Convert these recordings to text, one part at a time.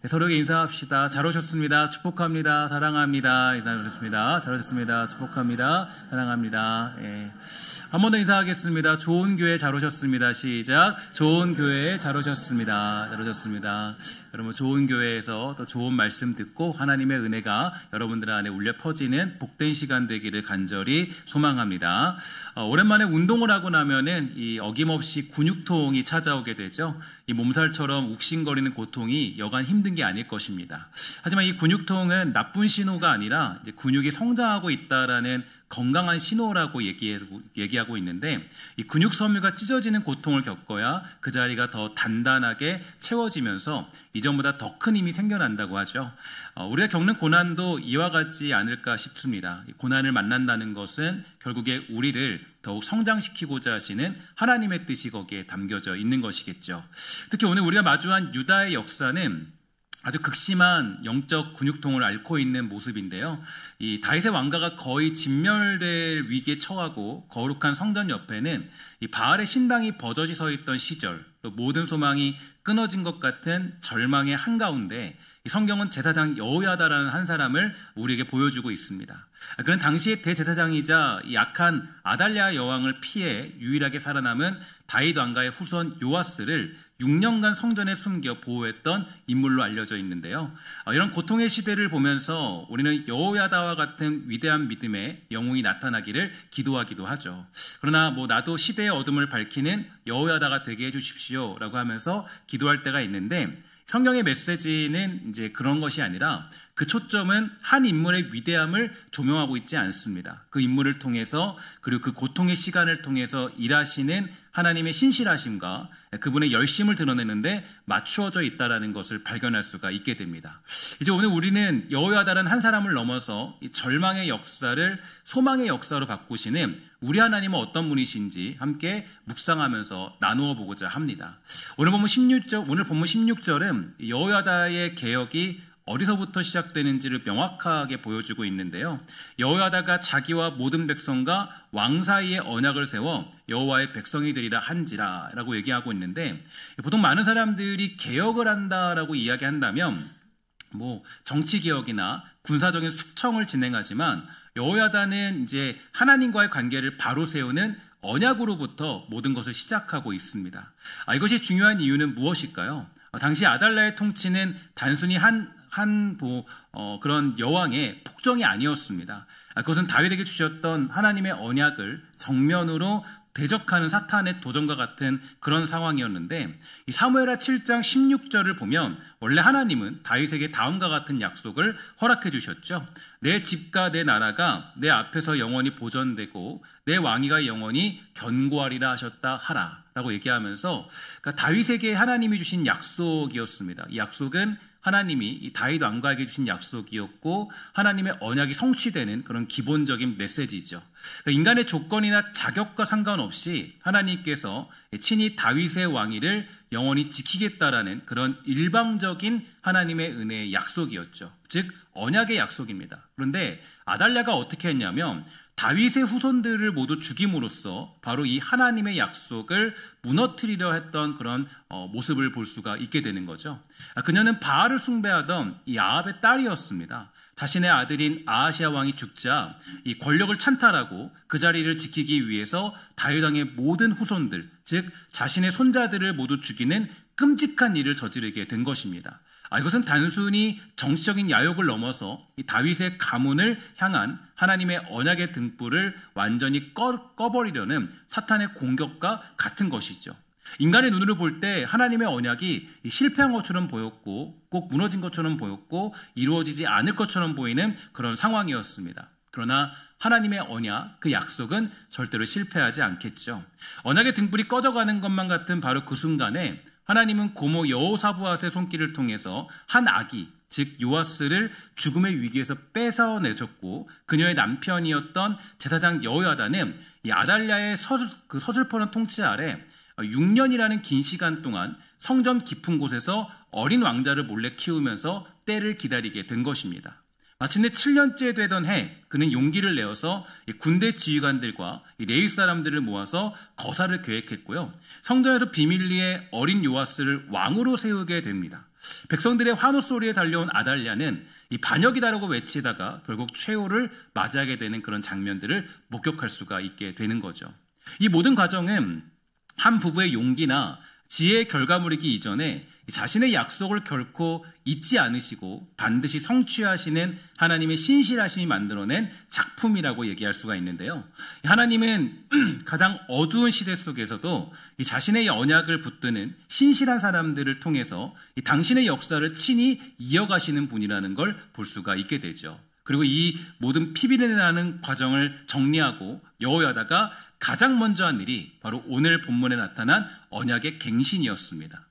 서로에게 인사합시다. 잘 오셨습니다. 축복합니다. 사랑합니다. 인사드렸습니다. 잘 오셨습니다. 축복합니다. 사랑합니다. 한 번 더 인사하겠습니다. 좋은 교회 잘 오셨습니다. 시작. 좋은 교회에 잘 오셨습니다. 잘 오셨습니다. 여러분, 좋은 교회에서 또 좋은 말씀 듣고 하나님의 은혜가 여러분들 안에 울려 퍼지는 복된 시간 되기를 간절히 소망합니다. 오랜만에 운동을 하고 나면은 이 어김없이 근육통이 찾아오게 되죠. 이 몸살처럼 욱신거리는 고통이 여간 힘든 게 아닐 것입니다. 하지만 이 근육통은 나쁜 신호가 아니라 이제 근육이 성장하고 있다라는 건강한 신호라고 얘기하고 있는데, 이 근육 섬유가 찢어지는 고통을 겪어야 그 자리가 더 단단하게 채워지면서 이전보다 더 큰 힘이 생겨난다고 하죠. 우리가 겪는 고난도 이와 같지 않을까 싶습니다. 고난을 만난다는 것은 결국에 우리를 더욱 성장시키고자 하시는 하나님의 뜻이 거기에 담겨져 있는 것이겠죠. 특히 오늘 우리가 마주한 유다의 역사는 아주 극심한 영적 근육통을 앓고 있는 모습인데요. 이 다윗의 왕가가 거의 진멸될 위기에 처하고 거룩한 성전 옆에는 이 바알의 신당이 버젓이 서 있던 시절, 또 모든 소망이 끊어진 것 같은 절망의 한가운데 이 성경은 제사장 여호야다라는 한 사람을 우리에게 보여주고 있습니다. 그는 당시의 대제사장이자 약한 아달랴 여왕을 피해 유일하게 살아남은 다윗 왕가의 후손 요아스를 6년간 성전에 숨겨 보호했던 인물로 알려져 있는데요. 이런 고통의 시대를 보면서 우리는 여호야다와 같은 위대한 믿음의 영웅이 나타나기를 기도하기도 하죠. 그러나 나도 시대의 어둠을 밝히는 여호야다가 되게 해주십시오라고 하면서 기도할 때가 있는데, 성경의 메시지는 이제 그런 것이 아니라 그 초점은 한 인물의 위대함을 조명하고 있지 않습니다. 그 인물을 통해서, 그리고 그 고통의 시간을 통해서 일하시는 하나님의 신실하심과 그분의 열심을 드러내는데 맞추어져 있다는 것을 발견할 수가 있게 됩니다. 이제 오늘 우리는 여호야다라는 한 사람을 넘어서 이 절망의 역사를 소망의 역사로 바꾸시는 우리 하나님은 어떤 분이신지 함께 묵상하면서 나누어 보고자 합니다. 오늘 본문 16절은 여호야다의 개혁이 어디서부터 시작되는지를 명확하게 보여주고 있는데요. 여호야다가 자기와 모든 백성과 왕 사이에 언약을 세워 여호와의 백성이 되리라 한지라 라고 얘기하고 있는데, 보통 많은 사람들이 개혁을 한다라고 이야기한다면 정치개혁이나 군사적인 숙청을 진행하지만, 여호야다는 이제 하나님과의 관계를 바로 세우는 언약으로부터 모든 것을 시작하고 있습니다. 이것이 중요한 이유는 무엇일까요? 당시 아달랴의 통치는 단순히 그런 여왕의 폭정이 아니었습니다. 그것은 다윗에게 주셨던 하나님의 언약을 정면으로 대적하는 사탄의 도전과 같은 그런 상황이었는데, 이 사무엘하 7장 16절을 보면 원래 하나님은 다윗에게 다음과 같은 약속을 허락해 주셨죠. 내 집과 내 나라가 내 앞에서 영원히 보존되고 내 왕위가 영원히 견고하리라 하셨다 하라 라고 얘기하면서, 그러니까 다윗에게 하나님이 주신 약속이었습니다. 이 약속은 하나님이 이 다윗 왕가에게 주신 약속이었고 하나님의 언약이 성취되는 그런 기본적인 메시지죠. 그러니까 인간의 조건이나 자격과 상관없이 하나님께서 친히 다윗의 왕위를 영원히 지키겠다라는 그런 일방적인 하나님의 은혜의 약속이었죠. 즉 언약의 약속입니다. 그런데 아달랴가 어떻게 했냐면 다윗의 후손들을 모두 죽임으로써 바로 이 하나님의 약속을 무너뜨리려 했던 그런 모습을 볼 수가 있게 되는 거죠. 그녀는 바알을 숭배하던 이 아합의 딸이었습니다. 자신의 아들인 아하시아 왕이 죽자 이 권력을 찬탈하고 그 자리를 지키기 위해서 다윗 왕의 모든 후손들, 즉 자신의 손자들을 모두 죽이는 끔찍한 일을 저지르게 된 것입니다. 이것은 단순히 정치적인 야욕을 넘어서 이 다윗의 가문을 향한 하나님의 언약의 등불을 완전히 꺼버리려는 사탄의 공격과 같은 것이죠. 인간의 눈으로 볼 때 하나님의 언약이 실패한 것처럼 보였고 꼭 무너진 것처럼 보였고 이루어지지 않을 것처럼 보이는 그런 상황이었습니다. 그러나 하나님의 언약, 그 약속은 절대로 실패하지 않겠죠. 언약의 등불이 꺼져가는 것만 같은 바로 그 순간에 하나님은 고모 여호사밧의 손길을 통해서 한 아기, 즉 요아스를 죽음의 위기에서 뺏어내셨고, 그녀의 남편이었던 제사장 여호야다는 이 아달랴의 서슬퍼런 통치 아래 6년이라는 긴 시간 동안 성전 깊은 곳에서 어린 왕자를 몰래 키우면서 때를 기다리게 된 것입니다. 마침내 7년째 되던 해 그는 용기를 내어서 군대 지휘관들과 레위 사람들을 모아서 거사를 계획했고요. 성전에서 비밀리에 어린 요아스를 왕으로 세우게 됩니다. 백성들의 환호 소리에 달려온 아달랴는 이 반역이다라고 외치다가 결국 최후를 맞이하게 되는 그런 장면들을 목격할 수가 있게 되는 거죠. 이 모든 과정은 한 부부의 용기나 지혜의 결과물이기 이전에 자신의 약속을 결코 잊지 않으시고 반드시 성취하시는 하나님의 신실하심이 만들어낸 작품이라고 얘기할 수가 있는데요. 하나님은 가장 어두운 시대 속에서도 자신의 언약을 붙드는 신실한 사람들을 통해서 당신의 역사를 친히 이어가시는 분이라는 걸 볼 수가 있게 되죠. 그리고 이 모든 피비린내나는 과정을 정리하고 여호야다가 가장 먼저 한 일이 바로 오늘 본문에 나타난 언약의 갱신이었습니다.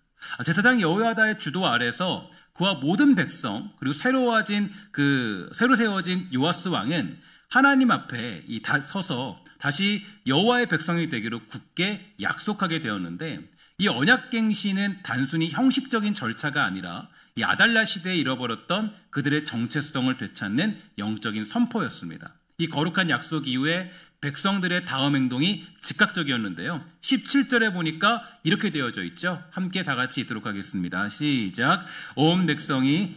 제사장 여호야다의 주도 아래서 그와 모든 백성 그리고 새로 세워진 요아스 왕은 하나님 앞에 서서 다시 여호와의 백성이 되기로 굳게 약속하게 되었는데, 이 언약갱신은 단순히 형식적인 절차가 아니라 이 아달랴 시대에 잃어버렸던 그들의 정체성을 되찾는 영적인 선포였습니다. 이 거룩한 약속 이후에 백성들의 다음 행동이 즉각적이었는데요. 17절에 보니까 이렇게 되어져 있죠. 함께 다 같이 읽도록 하겠습니다. 시작. 온 백성이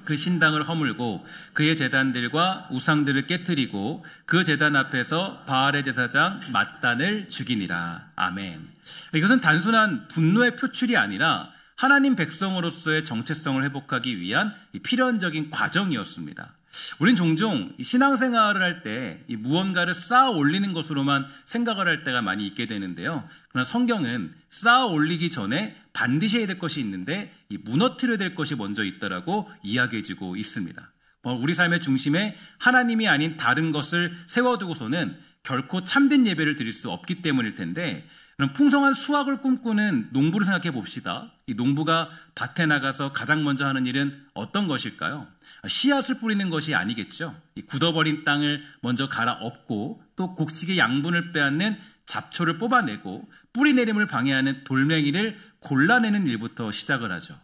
그 신당을 허물고 그의 제단들과 우상들을 깨트리고 그 제단 앞에서 바알의 제사장 맏단을 죽이니라. 아멘. 이것은 단순한 분노의 표출이 아니라 하나님 백성으로서의 정체성을 회복하기 위한 필연적인 과정이었습니다. 우린 종종 신앙생활을 할 때 무언가를 쌓아 올리는 것으로만 생각을 할 때가 많이 있게 되는데요. 그러나 성경은 쌓아 올리기 전에 반드시 해야 될 것이 있는데 무너뜨려야 될 것이 먼저 있다라고 이야기해주고 있습니다. 우리 삶의 중심에 하나님이 아닌 다른 것을 세워두고서는 결코 참된 예배를 드릴 수 없기 때문일 텐데, 그럼 풍성한 수확을 꿈꾸는 농부를 생각해 봅시다. 이 농부가 밭에 나가서 가장 먼저 하는 일은 어떤 것일까요? 씨앗을 뿌리는 것이 아니겠죠. 이 굳어버린 땅을 먼저 갈아엎고 또 곡식의 양분을 빼앗는 잡초를 뽑아내고 뿌리 내림을 방해하는 돌멩이를 골라내는 일부터 시작을 하죠.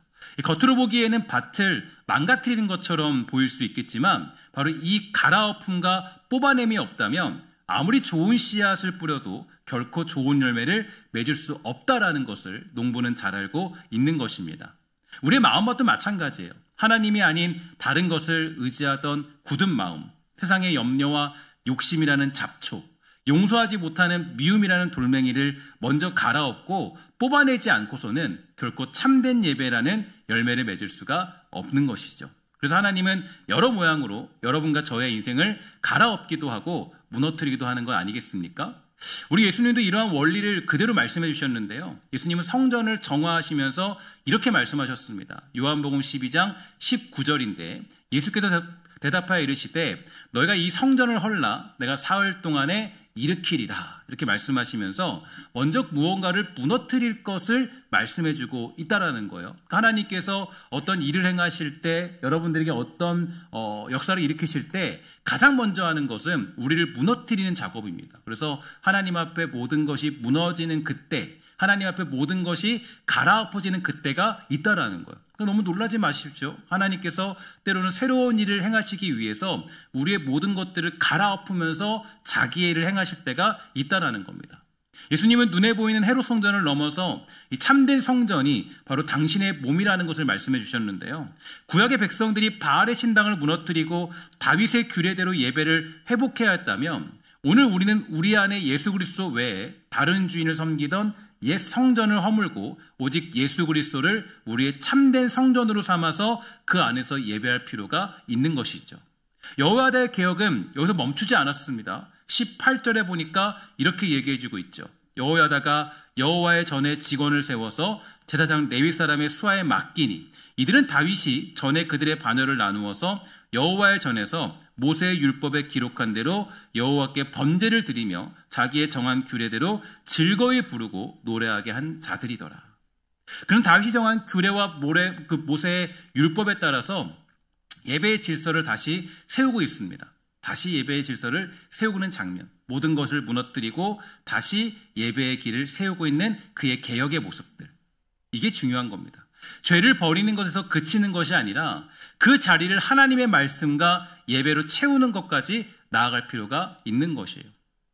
겉으로 보기에는 밭을 망가뜨리는 것처럼 보일 수 있겠지만 바로 이 갈아엎음과 뽑아냄이 없다면 아무리 좋은 씨앗을 뿌려도 결코 좋은 열매를 맺을 수 없다라는 것을 농부는 잘 알고 있는 것입니다. 우리의 마음과도 마찬가지예요. 하나님이 아닌 다른 것을 의지하던 굳은 마음, 세상의 염려와 욕심이라는 잡초, 용서하지 못하는 미움이라는 돌멩이를 먼저 갈아엎고 뽑아내지 않고서는 결코 참된 예배라는 열매를 맺을 수가 없는 것이죠. 그래서 하나님은 여러 모양으로 여러분과 저의 인생을 갈아엎기도 하고 무너뜨리기도 하는 것 아니겠습니까? 우리 예수님도 이러한 원리를 그대로 말씀해 주셨는데요. 예수님은 성전을 정화하시면서 이렇게 말씀하셨습니다. 요한복음 12장 19절인데 예수께서 대답하여 이르시되 너희가 이 성전을 헐라 내가 사흘 동안에 일으키리라, 이렇게 말씀하시면서 먼저 무언가를 무너뜨릴 것을 말씀해주고 있다라는 거예요. 그러니까 하나님께서 어떤 일을 행하실 때, 여러분들에게 어떤 역사를 일으키실 때 가장 먼저 하는 것은 우리를 무너뜨리는 작업입니다. 그래서 하나님 앞에 모든 것이 무너지는 그때, 하나님 앞에 모든 것이 갈아엎어지는 그때가 있다라는 거예요. 너무 놀라지 마십시오. 하나님께서 때로는 새로운 일을 행하시기 위해서 우리의 모든 것들을 갈아엎으면서 자기의 일을 행하실 때가 있다라는 겁니다. 예수님은 눈에 보이는 헤롯 성전을 넘어서 이 참된 성전이 바로 당신의 몸이라는 것을 말씀해 주셨는데요. 구약의 백성들이 바알의 신당을 무너뜨리고 다윗의 규례대로 예배를 회복해야 했다면 오늘 우리는 우리 안에 예수 그리스도 외에 다른 주인을 섬기던 옛 성전을 허물고 오직 예수 그리스도를 우리의 참된 성전으로 삼아서 그 안에서 예배할 필요가 있는 것이죠. 여호와의 개혁은 여기서 멈추지 않았습니다. 18절에 보니까 이렇게 얘기해주고 있죠. 여호야다가 여호와의 전에 직원을 세워서 제사장 레위 사람의 수하에 맡기니 이들은 다윗이 전에 그들의 반열을 나누어서 여호와의 전에서 모세의 율법에 기록한 대로 여호와께 번제를 드리며 자기의 정한 규례대로 즐거이 부르고 노래하게 한 자들이더라. 그는 다윗이 정한 규례와 모세의 율법에 따라서 예배의 질서를 다시 세우고 있습니다. 다시 예배의 질서를 세우는 장면, 모든 것을 무너뜨리고 다시 예배의 길을 세우고 있는 그의 개혁의 모습들, 이게 중요한 겁니다. 죄를 버리는 것에서 그치는 것이 아니라 그 자리를 하나님의 말씀과 예배로 채우는 것까지 나아갈 필요가 있는 것이에요.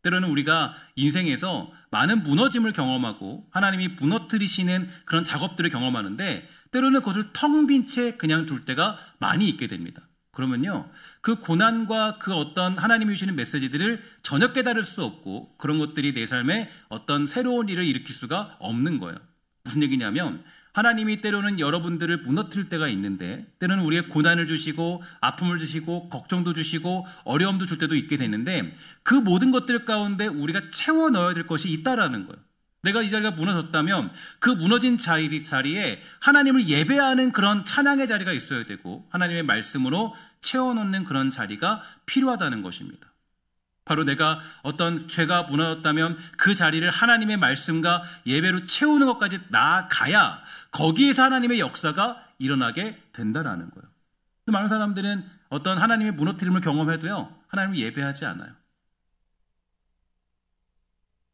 때로는 우리가 인생에서 많은 무너짐을 경험하고 하나님이 무너뜨리시는 그런 작업들을 경험하는데 때로는 그것을 텅 빈 채 그냥 둘 때가 많이 있게 됩니다. 그러면요, 그 고난과 그 어떤 하나님이 주시는 메시지들을 전혀 깨달을 수 없고 그런 것들이 내 삶에 어떤 새로운 일을 일으킬 수가 없는 거예요. 무슨 얘기냐면 하나님이 때로는 여러분들을 무너뜨릴 때가 있는데 때로는 우리의 고난을 주시고 아픔을 주시고 걱정도 주시고 어려움도 줄 때도 있게 되는데 그 모든 것들 가운데 우리가 채워 넣어야 될 것이 있다라는 거예요. 내가 이 자리가 무너졌다면 그 무너진 자리에 하나님을 예배하는 그런 찬양의 자리가 있어야 되고 하나님의 말씀으로 채워넣는 그런 자리가 필요하다는 것입니다. 바로 내가 어떤 죄가 무너졌다면 그 자리를 하나님의 말씀과 예배로 채우는 것까지 나아가야 거기에서 하나님의 역사가 일어나게 된다라는 거예요. 많은 사람들은 어떤 하나님의 무너뜨림을 경험해도요, 하나님을 예배하지 않아요.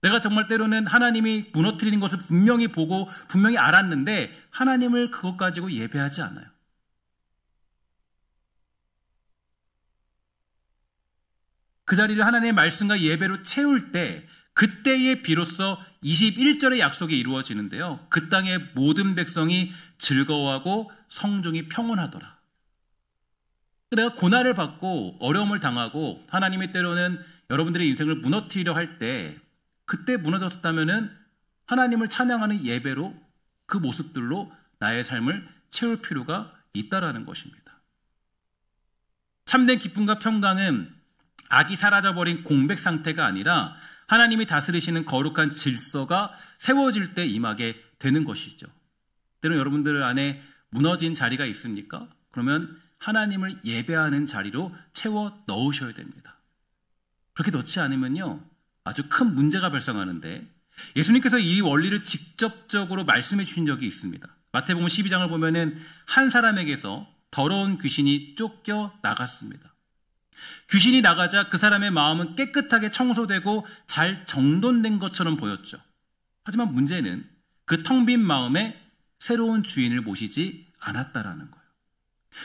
내가 정말 때로는 하나님이 무너뜨리는 것을 분명히 보고 분명히 알았는데 하나님을 그것 가지고 예배하지 않아요. 그 자리를 하나님의 말씀과 예배로 채울 때 그때에 비로소 21절의 약속이 이루어지는데요. 그 땅의 모든 백성이 즐거워하고 성중이 평온하더라. 내가 고난을 받고 어려움을 당하고 하나님이 때로는 여러분들의 인생을 무너뜨리려 할 때 그때 무너졌다면은 하나님을 찬양하는 예배로 그 모습들로 나의 삶을 채울 필요가 있다라는 것입니다. 참된 기쁨과 평강은 악이 사라져버린 공백 상태가 아니라 하나님이 다스리시는 거룩한 질서가 세워질 때 임하게 되는 것이죠. 때로는 여러분들 안에 무너진 자리가 있습니까? 그러면 하나님을 예배하는 자리로 채워 넣으셔야 됩니다. 그렇게 넣지 않으면요, 아주 큰 문제가 발생하는데 예수님께서 이 원리를 직접적으로 말씀해 주신 적이 있습니다. 마태복음 12장을 보면은 한 사람에게서 더러운 귀신이 쫓겨 나갔습니다. 귀신이 나가자 그 사람의 마음은 깨끗하게 청소되고 잘 정돈된 것처럼 보였죠. 하지만 문제는 그 텅 빈 마음에 새로운 주인을 모시지 않았다라는 거예요.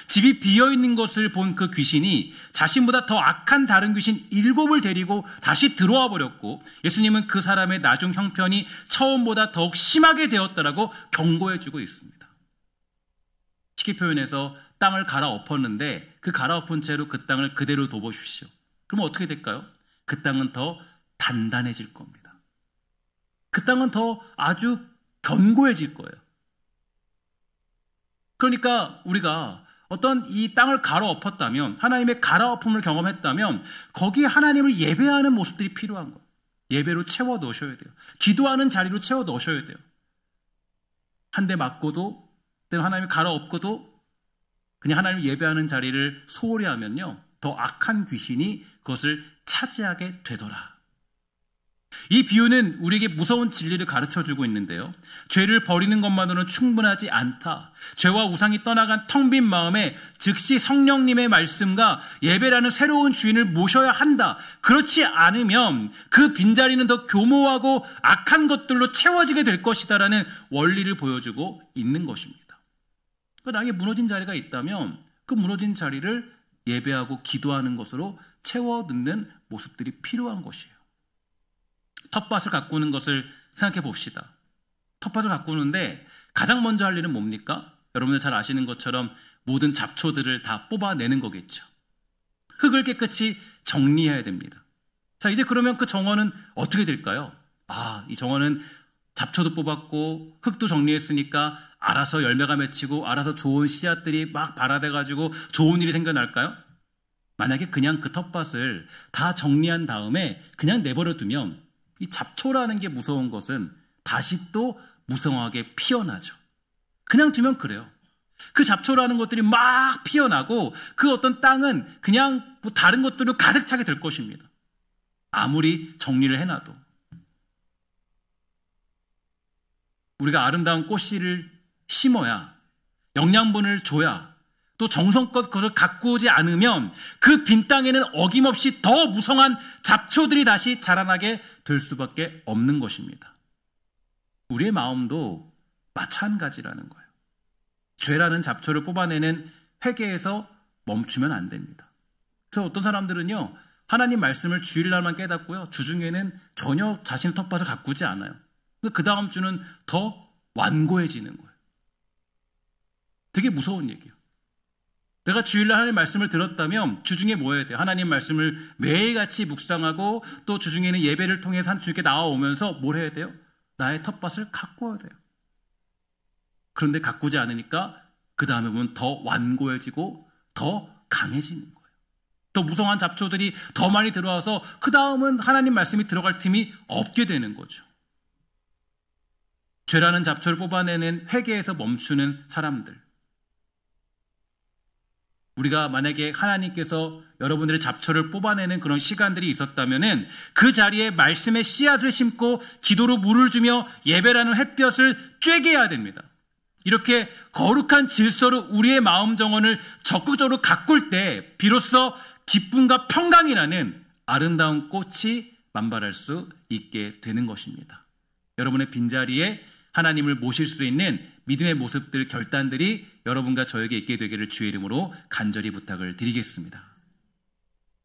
집이 비어있는 것을 본 그 귀신이 자신보다 더 악한 다른 귀신 7을 데리고 다시 들어와 버렸고 예수님은 그 사람의 나중 형편이 처음보다 더욱 심하게 되었다라고 경고해주고 있습니다. 쉽게 표현해서 땅을 갈아엎었는데 그 갈아엎은 채로 그 땅을 그대로 둬보십시오. 그러면 어떻게 될까요? 그 땅은 더 단단해질 겁니다. 그 땅은 더 아주 견고해질 거예요. 그러니까 우리가 어떤 이 땅을 갈아엎었다면 하나님의 갈아엎음을 경험했다면 거기에 하나님을 예배하는 모습들이 필요한 거예요. 예배로 채워 넣으셔야 돼요. 기도하는 자리로 채워 넣으셔야 돼요. 한 대 맞고도 때는 하나님이 갈아엎고도 그냥 하나님을 예배하는 자리를 소홀히 하면요, 더 악한 귀신이 그것을 차지하게 되더라. 이 비유는 우리에게 무서운 진리를 가르쳐주고 있는데요. 죄를 버리는 것만으로는 충분하지 않다. 죄와 우상이 떠나간 텅 빈 마음에 즉시 성령님의 말씀과 예배라는 새로운 주인을 모셔야 한다. 그렇지 않으면 그 빈자리는 더 교모하고 악한 것들로 채워지게 될 것이다라는 원리를 보여주고 있는 것입니다. 나에게 무너진 자리가 있다면 그 무너진 자리를 예배하고 기도하는 것으로 채워 넣는 모습들이 필요한 것이에요. 텃밭을 가꾸는 것을 생각해 봅시다. 텃밭을 가꾸는데 가장 먼저 할 일은 뭡니까? 여러분들 잘 아시는 것처럼 모든 잡초들을 다 뽑아내는 거겠죠. 흙을 깨끗이 정리해야 됩니다. 자, 이제 그러면 그 정원은 어떻게 될까요? 이 정원은 잡초도 뽑았고 흙도 정리했으니까 알아서 열매가 맺히고 알아서 좋은 씨앗들이 막 발화돼가지고 좋은 일이 생겨날까요? 만약에 그냥 그 텃밭을 다 정리한 다음에 그냥 내버려 두면 이 잡초라는 게 무서운 것은 다시 또 무성하게 피어나죠. 그냥 두면 그래요. 그 잡초라는 것들이 막 피어나고 그 어떤 땅은 그냥 뭐 다른 것들로 가득 차게 될 것입니다. 아무리 정리를 해놔도. 우리가 아름다운 꽃씨를 심어야, 영양분을 줘야, 또 정성껏 그것을 가꾸지 않으면 그 빈 땅에는 어김없이 더 무성한 잡초들이 다시 자라나게 될 수밖에 없는 것입니다. 우리의 마음도 마찬가지라는 거예요. 죄라는 잡초를 뽑아내는 회개에서 멈추면 안 됩니다. 그래서 어떤 사람들은요, 하나님 말씀을 주일날만 깨닫고요, 주중에는 전혀 자신의 텃밭을 가꾸지 않아요. 그 다음 주는 더 완고해지는 거예요. 되게 무서운 얘기예요. 내가 주일날 하나님 말씀을 들었다면 주중에 뭐 해야 돼요? 하나님 말씀을 매일같이 묵상하고 또 주중에는 예배를 통해서 주님께 나와오면서 뭘 해야 돼요? 나의 텃밭을 가꾸어야 돼요. 그런데 가꾸지 않으니까 그 다음에 보면 더 완고해지고 더 강해지는 거예요. 더 무성한 잡초들이 더 많이 들어와서 그 다음은 하나님 말씀이 들어갈 틈이 없게 되는 거죠. 죄라는 잡초를 뽑아내는 회개에서 멈추는 사람들. 우리가 만약에 하나님께서 여러분들의 잡초를 뽑아내는 그런 시간들이 있었다면은 그 자리에 말씀의 씨앗을 심고 기도로 물을 주며 예배라는 햇볕을 쬐게 해야 됩니다. 이렇게 거룩한 질서로 우리의 마음 정원을 적극적으로 가꿀 때 비로소 기쁨과 평강이라는 아름다운 꽃이 만발할 수 있게 되는 것입니다. 여러분의 빈자리에 하나님을 모실 수 있는 믿음의 모습들, 결단들이 여러분과 저에게 있게 되기를 주의 이름으로 간절히 부탁을 드리겠습니다.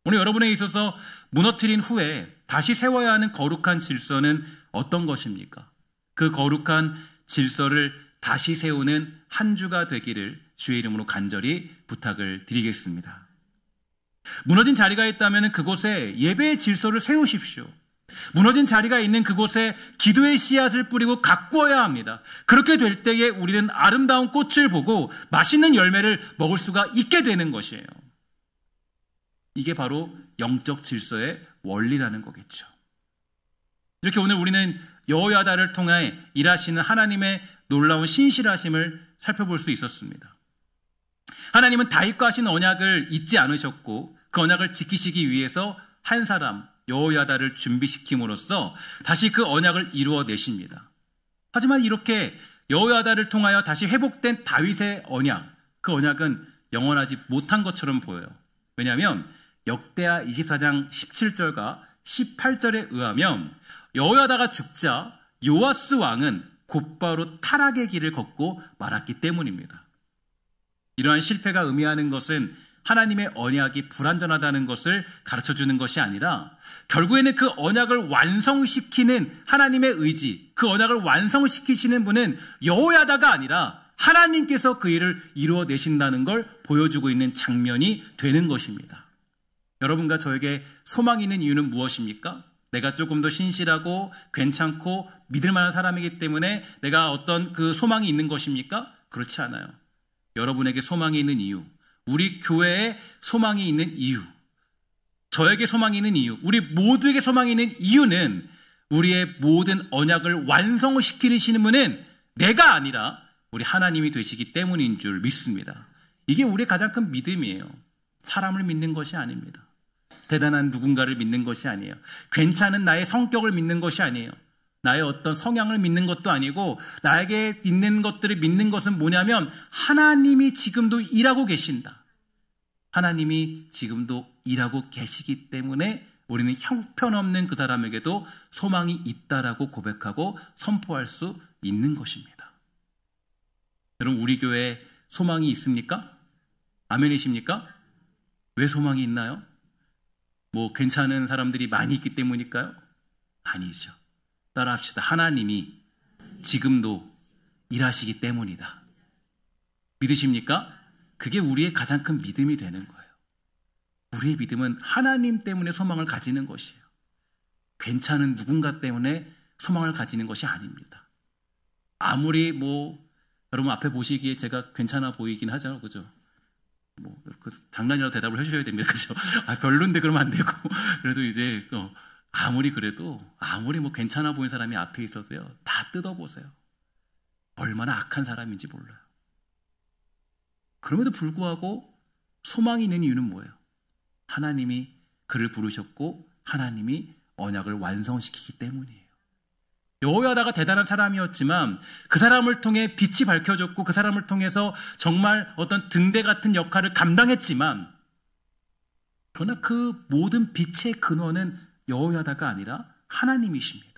오늘 여러분에 있어서 무너뜨린 후에 다시 세워야 하는 거룩한 질서는 어떤 것입니까? 그 거룩한 질서를 다시 세우는 한 주가 되기를 주의 이름으로 간절히 부탁을 드리겠습니다. 무너진 자리가 있다면 그곳에 예배의 질서를 세우십시오. 무너진 자리가 있는 그곳에 기도의 씨앗을 뿌리고 가꾸어야 합니다. 그렇게 될 때에 우리는 아름다운 꽃을 보고 맛있는 열매를 먹을 수가 있게 되는 것이에요. 이게 바로 영적 질서의 원리라는 거겠죠. 이렇게 오늘 우리는 여호야다를 통해 일하시는 하나님의 놀라운 신실하심을 살펴볼 수 있었습니다. 하나님은 다윗과 하신 언약을 잊지 않으셨고 그 언약을 지키시기 위해서 한 사람 여호야다를 준비시킴으로써 다시 그 언약을 이루어내십니다. 하지만 이렇게 여호야다를 통하여 다시 회복된 다윗의 언약, 그 언약은 영원하지 못한 것처럼 보여요. 왜냐하면 역대하 24장 17절과 18절에 의하면 여호야다가 죽자 요아스 왕은 곧바로 타락의 길을 걷고 말았기 때문입니다. 이러한 실패가 의미하는 것은 하나님의 언약이 불완전하다는 것을 가르쳐주는 것이 아니라 결국에는 그 언약을 완성시키는 하나님의 의지, 그 언약을 완성시키시는 분은 여호야다가 아니라 하나님께서 그 일을 이루어내신다는 걸 보여주고 있는 장면이 되는 것입니다. 여러분과 저에게 소망이 있는 이유는 무엇입니까? 내가 조금 더 신실하고 괜찮고 믿을 만한 사람이기 때문에 내가 어떤 그 소망이 있는 것입니까? 그렇지 않아요. 여러분에게 소망이 있는 이유, 우리 교회에 소망이 있는 이유, 저에게 소망이 있는 이유, 우리 모두에게 소망이 있는 이유는 우리의 모든 언약을 완성시키시는 분은 내가 아니라 우리 하나님이 되시기 때문인 줄 믿습니다. 이게 우리의 가장 큰 믿음이에요. 사람을 믿는 것이 아닙니다. 대단한 누군가를 믿는 것이 아니에요. 괜찮은 나의 성격을 믿는 것이 아니에요. 나의 어떤 성향을 믿는 것도 아니고 나에게 있는 것들을 믿는 것은 뭐냐면 하나님이 지금도 일하고 계신다. 하나님이 지금도 일하고 계시기 때문에 우리는 형편없는 그 사람에게도 소망이 있다라고 고백하고 선포할 수 있는 것입니다. 여러분, 우리 교회에 소망이 있습니까? 아멘이십니까? 왜 소망이 있나요? 뭐 괜찮은 사람들이 많이 있기 때문일까요? 아니죠. 따라합시다. 하나님이 지금도 일하시기 때문이다. 믿으십니까? 그게 우리의 가장 큰 믿음이 되는 거예요. 우리의 믿음은 하나님 때문에 소망을 가지는 것이에요. 괜찮은 누군가 때문에 소망을 가지는 것이 아닙니다. 아무리 여러분 앞에 보시기에 제가 괜찮아 보이긴 하잖아요. 그죠? 장난이라도 대답을 해주셔야 됩니다. 그죠? 별론데 그러면 안 되고. 그래도 이제, 아무리 괜찮아 보이는 사람이 앞에 있어도요, 다 뜯어보세요. 얼마나 악한 사람인지 몰라요. 그럼에도 불구하고 소망이 있는 이유는 뭐예요? 하나님이 그를 부르셨고 하나님이 언약을 완성시키기 때문이에요. 여호야다가 대단한 사람이었지만 그 사람을 통해 빛이 밝혀졌고 그 사람을 통해서 정말 어떤 등대 같은 역할을 감당했지만 그러나 그 모든 빛의 근원은 여호야다가 아니라 하나님이십니다.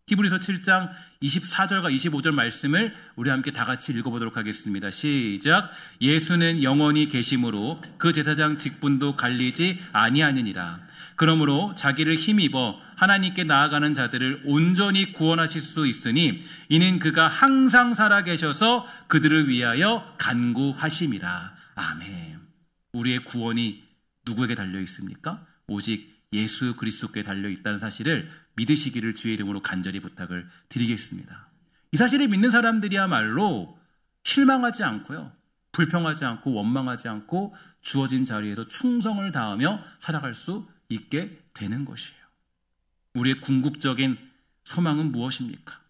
히브리서 7장 24절과 25절 말씀을 우리 함께 다 같이 읽어보도록 하겠습니다. 시작. 예수는 영원히 계심으로 그 제사장 직분도 갈리지 아니하느니라. 그러므로 자기를 힘입어 하나님께 나아가는 자들을 온전히 구원하실 수 있으니 이는 그가 항상 살아계셔서 그들을 위하여 간구하심이라. 아멘. 우리의 구원이 누구에게 달려 있습니까? 오직 예수 그리스도께 달려 있다는 사실을 믿으시기를 주의 이름으로 간절히 부탁을 드리겠습니다. 이 사실을 믿는 사람들이야말로 실망하지 않고요, 불평하지 않고 원망하지 않고 주어진 자리에서 충성을 다하며 살아갈 수 있게 되는 것이에요. 우리의 궁극적인 소망은 무엇입니까?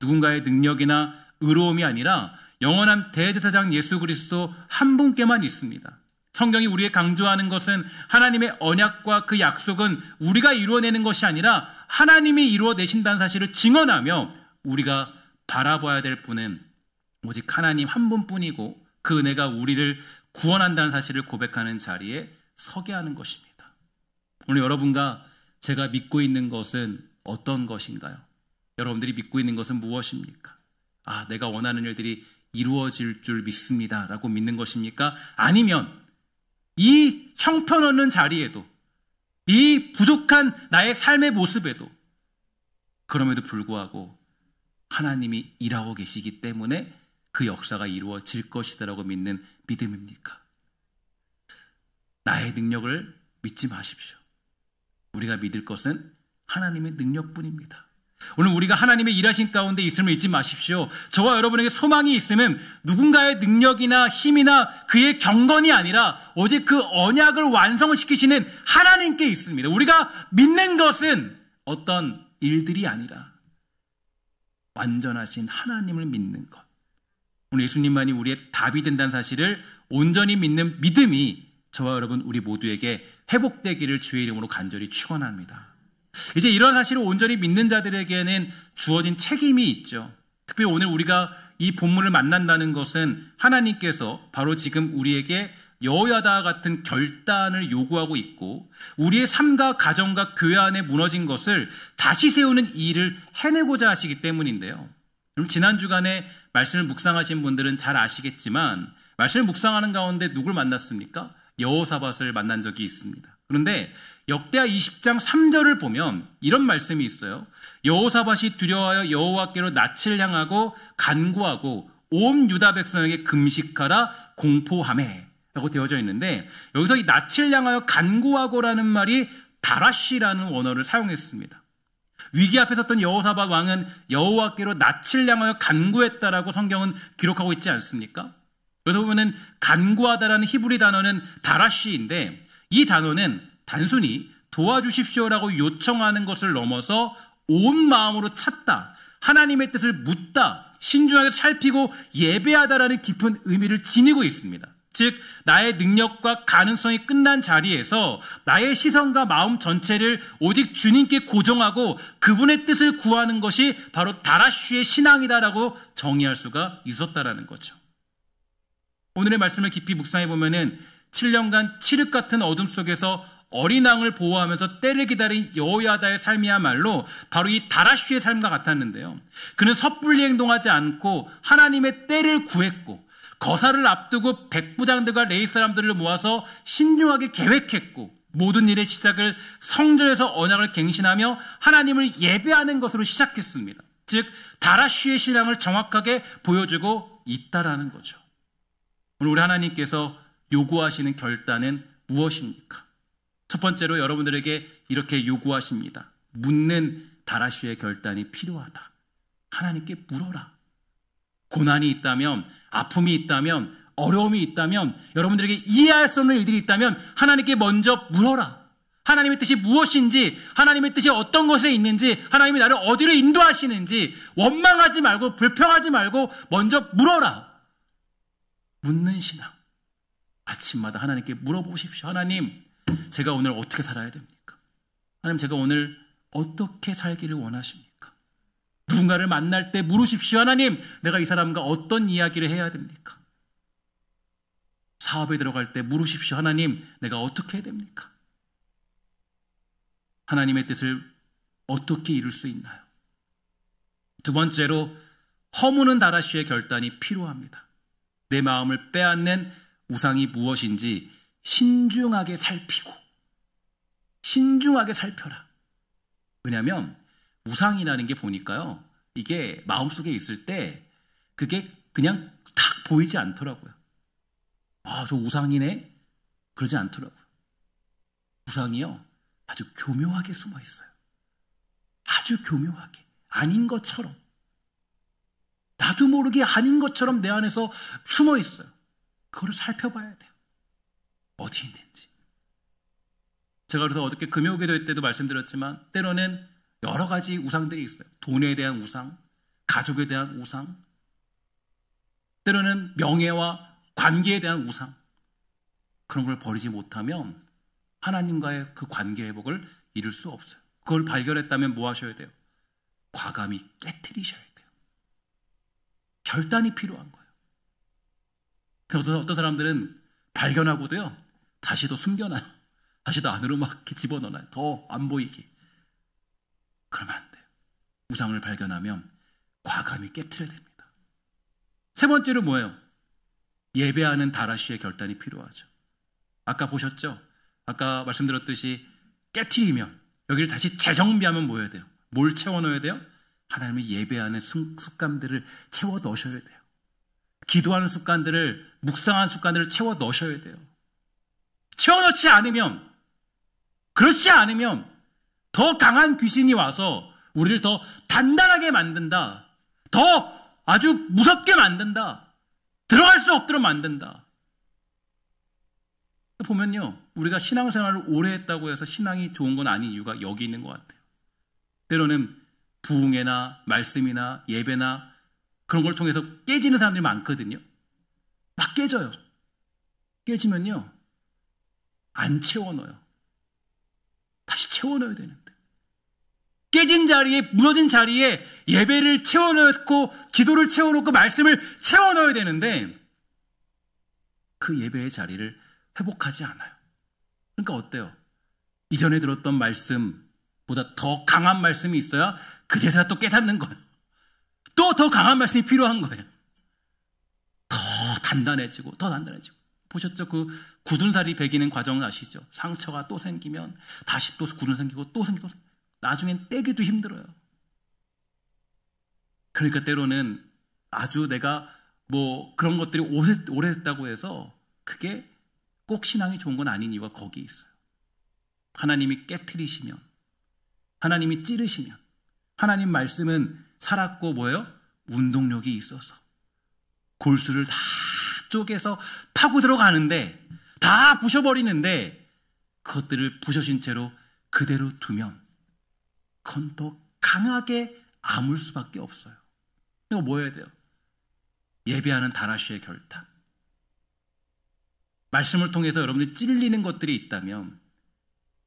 누군가의 능력이나 의로움이 아니라 영원한 대제사장 예수 그리스도 한 분께만 있습니다. 성경이 우리에 강조하는 것은 하나님의 언약과 그 약속은 우리가 이루어내는 것이 아니라 하나님이 이루어내신다는 사실을 증언하며 우리가 바라봐야 될 분은 오직 하나님 한 분뿐이고 그 은혜가 우리를 구원한다는 사실을 고백하는 자리에 서게 하는 것입니다. 오늘 여러분과 제가 믿고 있는 것은 어떤 것인가요? 여러분들이 믿고 있는 것은 무엇입니까? 내가 원하는 일들이 이루어질 줄 믿습니다 라고 믿는 것입니까? 아니면 이 형편없는 자리에도, 이 부족한 나의 삶의 모습에도 그럼에도 불구하고 하나님이 일하고 계시기 때문에 그 역사가 이루어질 것이다라고 믿는 믿음입니까? 나의 능력을 믿지 마십시오. 우리가 믿을 것은 하나님의 능력뿐입니다. 오늘 우리가 하나님의 일하신 가운데 있음을 잊지 마십시오. 저와 여러분에게 소망이 있으면 누군가의 능력이나 힘이나 그의 경건이 아니라 오직 그 언약을 완성을 시키시는 하나님께 있습니다. 우리가 믿는 것은 어떤 일들이 아니라 완전하신 하나님을 믿는 것. 오늘 예수님만이 우리의 답이 된다는 사실을 온전히 믿는 믿음이 저와 여러분 우리 모두에게 회복되기를 주의 이름으로 간절히 축원합니다. 이제 이런 사실을 온전히 믿는 자들에게는 주어진 책임이 있죠. 특별히 오늘 우리가 이 본문을 만난다는 것은 하나님께서 바로 지금 우리에게 여호야다와 같은 결단을 요구하고 있고 우리의 삶과 가정과 교회 안에 무너진 것을 다시 세우는 일을 해내고자 하시기 때문인데요. 그럼 지난 주간에 말씀을 묵상하신 분들은 잘 아시겠지만 말씀을 묵상하는 가운데 누굴 만났습니까? 여호사밧을 만난 적이 있습니다. 그런데 역대하 20장 3절을 보면 이런 말씀이 있어요. 여호사밧이 두려워하여 여호와께로 낯을 향하고 간구하고 온 유다 백성에게 금식하라 공포하매 라고 되어져 있는데 여기서 이 낯을 향하여 간구하고라는 말이 다라시라는 원어를 사용했습니다. 위기 앞에 섰던 여호사밧 왕은 여호와께로 낯을 향하여 간구했다라고 성경은 기록하고 있지 않습니까? 여기서 보면은 간구하다라는 히브리 단어는 다라시인데 이 단어는 단순히 도와주십시오라고 요청하는 것을 넘어서 온 마음으로 찾다, 하나님의 뜻을 묻다, 신중하게 살피고 예배하다라는 깊은 의미를 지니고 있습니다. 즉 나의 능력과 가능성이 끝난 자리에서 나의 시선과 마음 전체를 오직 주님께 고정하고 그분의 뜻을 구하는 것이 바로 다라쉬의 신앙이다라고 정의할 수가 있었다라는 거죠. 오늘의 말씀을 깊이 묵상해 보면은 7년간 칠흑 같은 어둠 속에서 어린 양을 보호하면서 때를 기다린 여호야다의 삶이야말로 바로 이 다라쉬의 삶과 같았는데요. 그는 섣불리 행동하지 않고 하나님의 때를 구했고 거사를 앞두고 백부장들과 레위 사람들을 모아서 신중하게 계획했고 모든 일의 시작을 성전에서 언약을 갱신하며 하나님을 예배하는 것으로 시작했습니다. 즉 다라쉬의 신앙을 정확하게 보여주고 있다라는 거죠. 오늘 우리 하나님께서 요구하시는 결단은 무엇입니까? 첫 번째로 여러분들에게 이렇게 요구하십니다. 묻는 다라쉬의 결단이 필요하다. 하나님께 물어라. 고난이 있다면, 아픔이 있다면, 어려움이 있다면, 여러분들에게 이해할 수 없는 일들이 있다면 하나님께 먼저 물어라. 하나님의 뜻이 무엇인지, 하나님의 뜻이 어떤 것에 있는지, 하나님이 나를 어디로 인도하시는지 원망하지 말고 불평하지 말고 먼저 물어라. 묻는 신앙. 아침마다 하나님께 물어보십시오. 하나님, 제가 오늘 어떻게 살아야 됩니까? 하나님, 제가 오늘 어떻게 살기를 원하십니까? 누군가를 만날 때 물으십시오. 하나님, 내가 이 사람과 어떤 이야기를 해야 됩니까? 사업에 들어갈 때 물으십시오. 하나님, 내가 어떻게 해야 됩니까? 하나님의 뜻을 어떻게 이룰 수 있나요? 두 번째로 허무는 다라시의 결단이 필요합니다. 내 마음을 빼앗는 우상이 무엇인지 신중하게 살피고 신중하게 살펴라. 왜냐하면 우상이라는 게 보니까요, 이게 마음속에 있을 때 그게 그냥 탁 보이지 않더라고요. 아, 저 우상이네? 그러지 않더라고요. 우상이요, 아주 교묘하게 숨어 있어요. 아주 교묘하게. 아닌 것처럼. 나도 모르게 아닌 것처럼 내 안에서 숨어 있어요. 그거를 살펴봐야 돼요. 어디 있는지. 제가 그래서 어저께 금요기도 때도 말씀드렸지만 때로는 여러 가지 우상들이 있어요. 돈에 대한 우상, 가족에 대한 우상, 때로는 명예와 관계에 대한 우상. 그런 걸 버리지 못하면 하나님과의 그 관계 회복을 이룰 수 없어요. 그걸 발견했다면 뭐 하셔야 돼요? 과감히 깨트리셔야 돼요. 결단이 필요한 거예요. 그래서 어떤 사람들은 발견하고도요, 다시 또 숨겨놔요. 다시 또 안으로 막 이렇게 집어넣어요. 더 안 보이게. 그러면 안 돼요. 우상을 발견하면 과감히 깨트려야 됩니다. 세 번째로 뭐예요? 예배하는 다라시의 결단이 필요하죠. 아까 보셨죠? 아까 말씀드렸듯이 깨트리면, 여기를 다시 재정비하면 뭐 해야 돼요? 뭘 채워 넣어야 돼요? 하나님을 예배하는 습관들을 채워 넣으셔야 돼요. 기도하는 습관들을, 묵상하는 습관들을 채워 넣으셔야 돼요. 채워 넣지 않으면, 그렇지 않으면 더 강한 귀신이 와서 우리를 더 단단하게 만든다. 더 아주 무섭게 만든다. 들어갈 수 없도록 만든다. 보면요, 우리가 신앙생활을 오래 했다고 해서 신앙이 좋은 건 아닌 이유가 여기 있는 것 같아요. 때로는 부흥회나 말씀이나 예배나 그런 걸 통해서 깨지는 사람들이 많거든요. 막 깨져요. 깨지면요, 안 채워 넣어요. 다시 채워 넣어야 되는데. 깨진 자리에, 무너진 자리에 예배를 채워 넣고, 기도를 채워 넣고, 말씀을 채워 넣어야 되는데, 그 예배의 자리를 회복하지 않아요. 그러니까 어때요? 이전에 들었던 말씀보다 더 강한 말씀이 있어야 그제서야 또 깨닫는 거예요. 또 더 강한 말씀이 필요한 거예요. 더 단단해지고 더 단단해지고. 보셨죠? 그 굳은 살이 배기는 과정 아시죠? 상처가 또 생기면 다시 또 굳은 생기고 또 생기고, 나중엔 떼기도 힘들어요. 그러니까 때로는 아주 내가 뭐 그런 것들이 오래됐다고 해서 그게 꼭 신앙이 좋은 건 아닌 이유가 거기 있어요. 하나님이 깨트리시면, 하나님이 찌르시면, 하나님 말씀은 살았고 뭐예요? 운동력이 있어서 골수를 다 쪼개서 파고 들어가는데, 다 부셔버리는데, 그것들을 부셔진 채로 그대로 두면 그건 더 강하게 아물 수밖에 없어요. 이거 뭐 해야 돼요? 예배하는 다라시의 결단. 말씀을 통해서 여러분들이 찔리는 것들이 있다면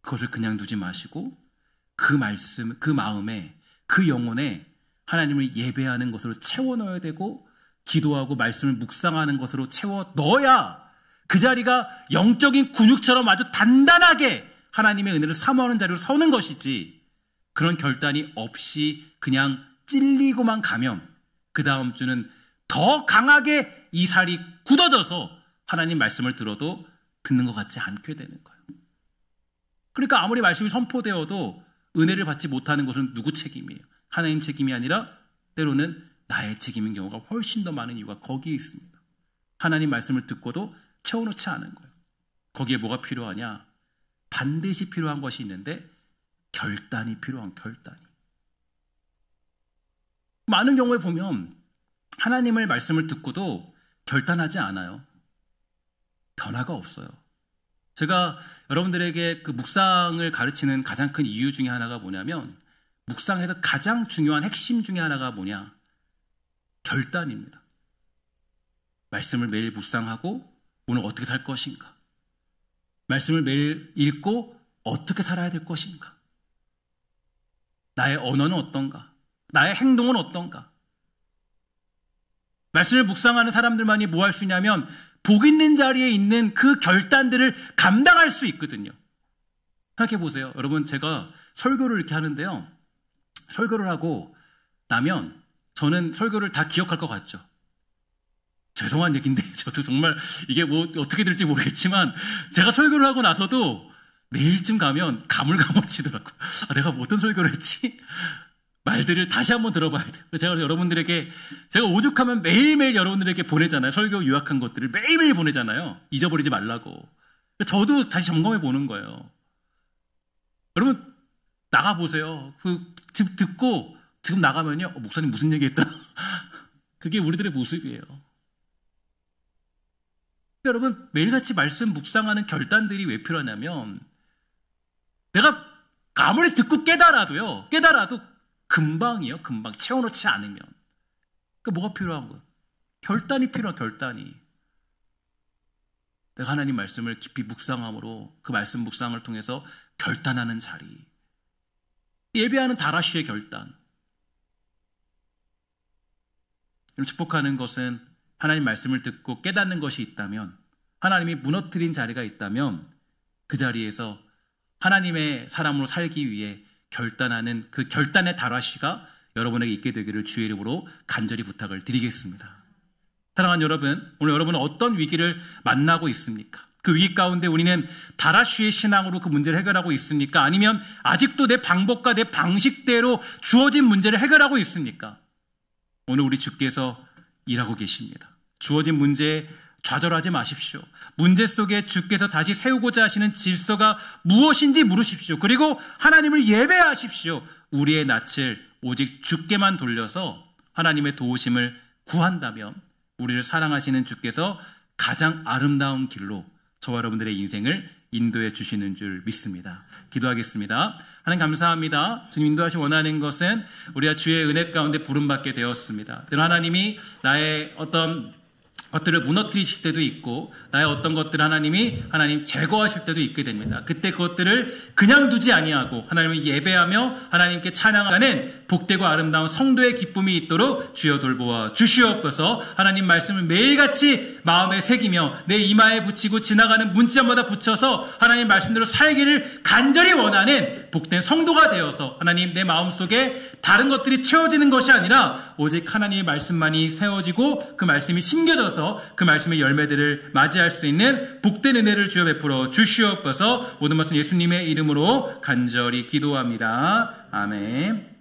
그것을 그냥 두지 마시고 그 말씀, 그 마음에, 그 영혼에 하나님을 예배하는 것으로 채워 넣어야 되고, 기도하고 말씀을 묵상하는 것으로 채워 넣어야 그 자리가 영적인 근육처럼 아주 단단하게 하나님의 은혜를 사모하는 자리로 서는 것이지, 그런 결단이 없이 그냥 찔리고만 가면 그 다음 주는 더 강하게 이 살이 굳어져서 하나님 말씀을 들어도 듣는 것 같지 않게 되는 거예요. 그러니까 아무리 말씀이 선포되어도 은혜를 받지 못하는 것은 누구 책임이에요? 하나님 책임이 아니라 때로는 나의 책임인 경우가 훨씬 더 많은 이유가 거기에 있습니다. 하나님 말씀을 듣고도 채워놓지 않은 거예요. 거기에 뭐가 필요하냐? 반드시 필요한 것이 있는데, 결단이 필요한, 결단이. 많은 경우에 보면 하나님의 말씀을 듣고도 결단하지 않아요. 변화가 없어요. 제가 여러분들에게 그 묵상을 가르치는 가장 큰 이유 중에 하나가 뭐냐면, 묵상에서 가장 중요한 핵심 중에 하나가 뭐냐? 결단입니다. 말씀을 매일 묵상하고 오늘 어떻게 살 것인가? 말씀을 매일 읽고 어떻게 살아야 될 것인가? 나의 언어는 어떤가? 나의 행동은 어떤가? 말씀을 묵상하는 사람들만이 뭐 할 수 있냐면, 복 있는 자리에 있는 그 결단들을 감당할 수 있거든요. 생각해 보세요. 여러분, 제가 설교를 이렇게 하는데요. 설교를 하고 나면 저는 설교를 다 기억할 것 같죠. 죄송한 얘기인데 저도 정말 이게 뭐 어떻게 될지 모르겠지만 제가 설교를 하고 나서도 내일쯤 가면 가물가물해지더라고요. 내가 어떤 설교를 했지? 말들을 다시 한번 들어봐야 돼요. 제가 여러분들에게, 제가 오죽하면 매일매일 여러분들에게 보내잖아요. 설교 요약한 것들을 매일매일 보내잖아요. 잊어버리지 말라고. 저도 다시 점검해 보는 거예요. 여러분 나가보세요. 듣고 지금 나가면요, 목사님 무슨 얘기했다? 그게 우리들의 모습이에요. 여러분 매일같이 말씀 묵상하는 결단들이 왜 필요하냐면, 내가 아무리 듣고 깨달아도 금방 채워놓지 않으면, 뭐가 필요한 거예요? 결단이 필요한, 결단이. 내가 하나님 말씀을 깊이 묵상함으로 그 말씀 묵상을 통해서 결단하는 자리, 예배하는 다라쉬의 결단. 축복하는 것은 하나님 말씀을 듣고 깨닫는 것이 있다면, 하나님이 무너뜨린 자리가 있다면 그 자리에서 하나님의 사람으로 살기 위해 결단하는 그 결단의 다라쉬가 여러분에게 있게 되기를 주의 이름으로 간절히 부탁을 드리겠습니다. 사랑하는 여러분, 오늘 여러분은 어떤 위기를 만나고 있습니까? 그 위기 가운데 우리는 다라쉬의 신앙으로 그 문제를 해결하고 있습니까? 아니면 아직도 내 방법과 내 방식대로 주어진 문제를 해결하고 있습니까? 오늘 우리 주께서 일하고 계십니다. 주어진 문제에 좌절하지 마십시오. 문제 속에 주께서 다시 세우고자 하시는 질서가 무엇인지 물으십시오. 그리고 하나님을 예배하십시오. 우리의 낯을 오직 주께만 돌려서 하나님의 도우심을 구한다면 우리를 사랑하시는 주께서 가장 아름다운 길로 저와 여러분들의 인생을 인도해 주시는 줄 믿습니다. 기도하겠습니다. 하나님 감사합니다. 주님 인도하시 원하는 것은 우리가 주의 은혜 가운데 부름받게 되었습니다. 하나님이 나의 어떤 것들을 무너뜨리실 때도 있고, 나의 어떤 것들을 하나님 제거하실 때도 있게 됩니다. 그때 그것들을 그냥 두지 아니하고 하나님을 예배하며 하나님께 찬양하는 복되고 아름다운 성도의 기쁨이 있도록 주여 돌보아 주시옵소서. 하나님 말씀을 매일같이 마음에 새기며 내 이마에 붙이고 지나가는 문자마다 붙여서 하나님 말씀대로 살기를 간절히 원하는 복된 성도가 되어서 하나님 내 마음속에 다른 것들이 채워지는 것이 아니라 오직 하나님의 말씀만이 세워지고 그 말씀이 심겨져서 그 말씀의 열매들을 맞이할 수 있는 복된 은혜를 주여 베풀어 주시옵소서. 모든 말씀 예수님의 이름으로 간절히 기도합니다. 아멘.